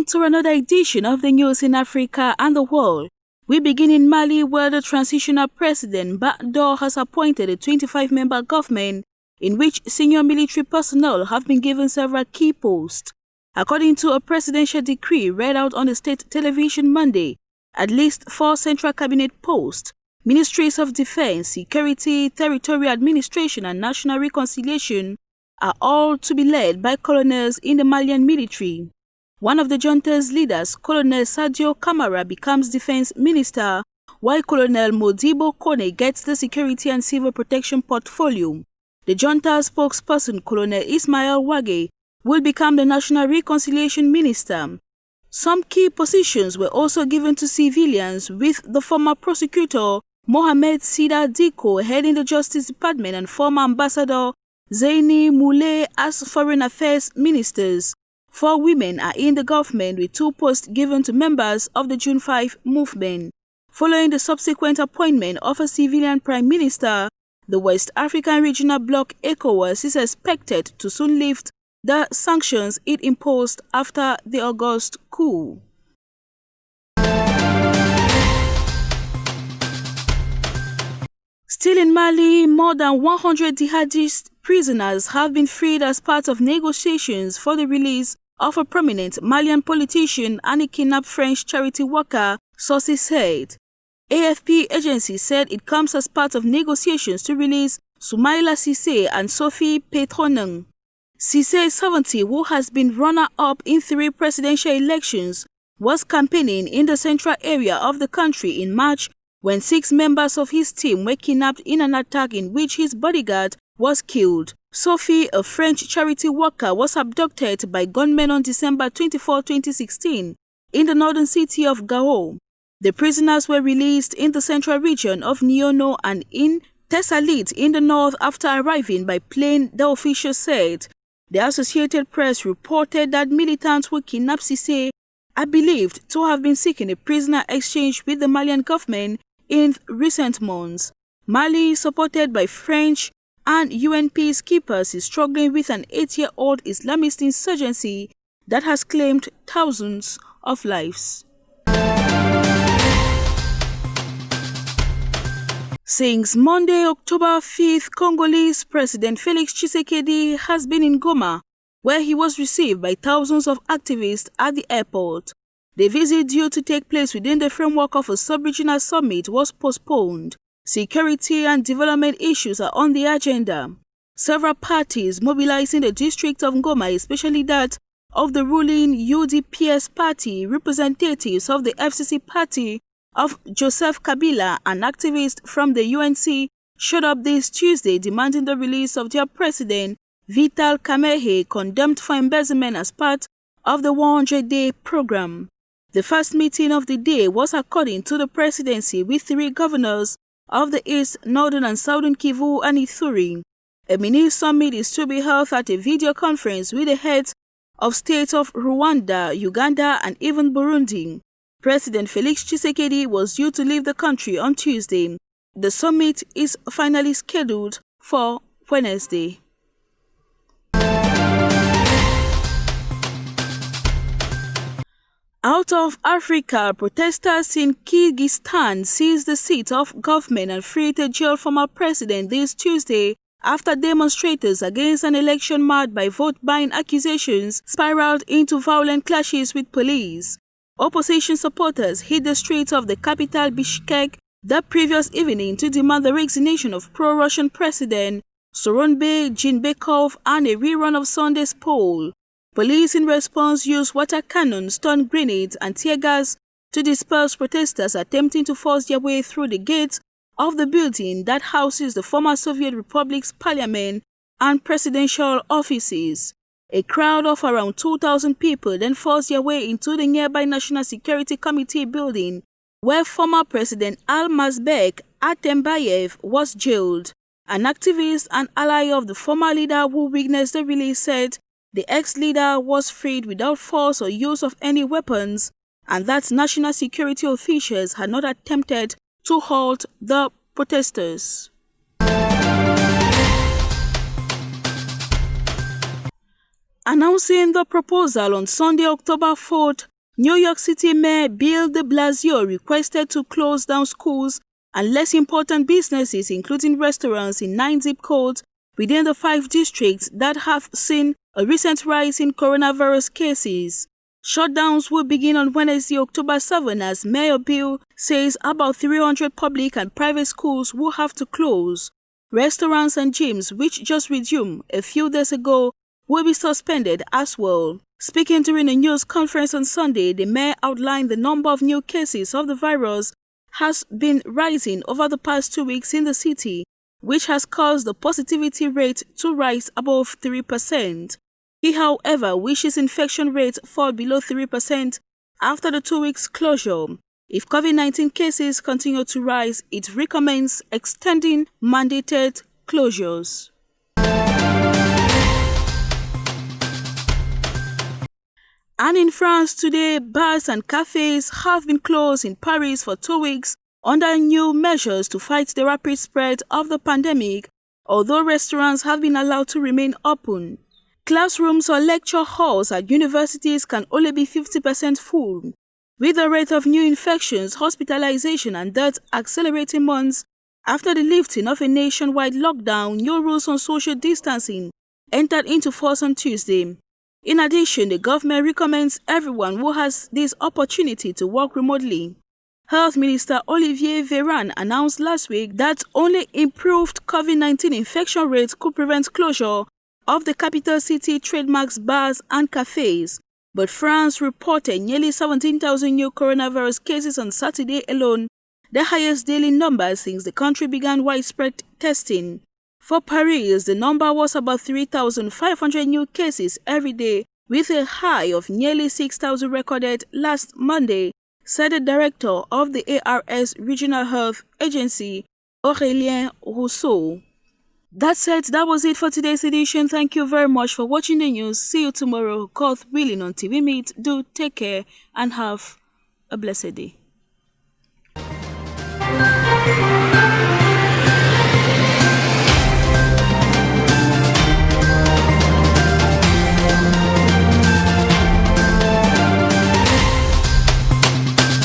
to another edition of the news in Africa and the world. We begin in Mali, where the transitional president Badour has appointed a 25-member government in which senior military personnel have been given several key posts. According to a presidential decree read out on the state television Monday, at least 4 central cabinet posts, ministries of defense, security, territorial administration and national reconciliation are all to be led by colonels in the Malian military. One of the junta's leaders, Colonel Sadio Camara, becomes defense minister, while Colonel Modibo Kone gets the security and civil protection portfolio. The junta spokesperson, Colonel Ismail Wage, will become the national reconciliation minister. Some key positions were also given to civilians, with the former prosecutor Mohamed Sida Diko heading the Justice Department and former Ambassador Zaini Moulay as foreign affairs ministers. 4 women are in the government, with 2 posts given to members of the June 5 movement. Following the subsequent appointment of a civilian prime minister, the West African Regional Bloc ECOWAS is expected to soon lift the sanctions it imposed after the August coup. Still in Mali, more than 100 jihadist prisoners have been freed as part of negotiations for the release of a prominent Malian politician and a kidnapped French charity worker, sources said. AFP agency said it comes as part of negotiations to release Soumaïla Cissé and Sophie Petronin. Cissé, 70, who has been runner-up in 3 presidential elections, was campaigning in the central area of the country in March when 6 members of his team were kidnapped in an attack in which his bodyguard was killed. Sophie, a French charity worker, was abducted by gunmen on December 24, 2016, in the northern city of Gao. The prisoners were released in the central region of Niono and in Tessalit in the north after arriving by plane, the official said. The Associated Press reported that militants who kidnapped Cissé are believed to have been seeking a prisoner exchange with the Malian government in recent months. Mali, supported by French and UN peacekeepers, is struggling with an 8-year-old Islamist insurgency that has claimed thousands of lives. Since Monday, October 5th, Congolese President Félix Tshisekedi has been in Goma, where he was received by thousands of activists at the airport. The visit, due to take place within the framework of a sub-regional summit, was postponed. Security and development issues are on the agenda. Several parties mobilized in the district of Goma, especially that of the ruling UDPS party, representatives of the FCC party of Joseph Kabila, and activists from the UNC, showed up this Tuesday demanding the release of their president, Vital Kamerhe, condemned for embezzlement as part of the 100-day program. The first meeting of the day was, according to the presidency, with 3 governors of the East, Northern and Southern Kivu and Ituri. A mini summit is to be held at a video conference with the heads of state of Rwanda, Uganda and even Burundi. President Félix Tshisekedi was due to leave the country on Tuesday. The summit is finally scheduled for Wednesday. Out of Africa, protesters in Kyrgyzstan seized the seat of government and freed a jailed former president this Tuesday after demonstrators against an election marred by vote-buying accusations spiraled into violent clashes with police. Opposition supporters hit the streets of the capital Bishkek the previous evening to demand the resignation of pro-Russian President Soronbay Jinbekov and a rerun of Sunday's poll. Police in response used water cannons, stun grenades and tear gas to disperse protesters attempting to force their way through the gates of the building that houses the former Soviet Republic's parliament and presidential offices. A crowd of around 2,000 people then forced their way into the nearby National Security Committee building, where former President Almazbek Atembayev was jailed. An activist and ally of the former leader who witnessed the release said the ex-leader was freed without force or use of any weapons, and that national security officials had not attempted to halt the protesters. Announcing the proposal on Sunday, October 4th, New York City Mayor Bill de Blasio requested to close down schools and less important businesses, including restaurants, in 9 zip codes within the 5 districts that have seen a recent rise in coronavirus cases. Shutdowns will begin on Wednesday, October 7, as Mayor Bill says about 300 public and private schools will have to close. Restaurants and gyms, which just resumed a few days ago, will be suspended as well. Speaking during a news conference on Sunday, the mayor outlined the number of new cases of the virus has been rising over the past 2 weeks in the city, which has caused the positivity rate to rise above 3%. He, however, wishes infection rates fall below 3% after the 2 weeks closure. If COVID-19 cases continue to rise, it recommends extending mandated closures. And in France today, bars and cafes have been closed in Paris for 2 weeks under new measures to fight the rapid spread of the pandemic, although restaurants have been allowed to remain open. Classrooms or lecture halls at universities can only be 50% full. With the rate of new infections, hospitalization and deaths accelerating months after the lifting of a nationwide lockdown, new rules on social distancing entered into force on Tuesday. In addition, the government recommends everyone who has this opportunity to work remotely. Health Minister Olivier Véran announced last week that only improved COVID-19 infection rates could prevent closure of the capital city trademarks bars and cafes. But France reported nearly 17,000 new coronavirus cases on Saturday alone, the highest daily number since the country began widespread testing. For Paris, the number was about 3,500 new cases every day, with a high of nearly 6,000 recorded last Monday, said the director of the ARS Regional Health Agency, Aurélien Rousseau. That said, that was it for today's edition. Thank you very much for watching the news. See you tomorrow, God willing, until we meet. Do take care and have a blessed day.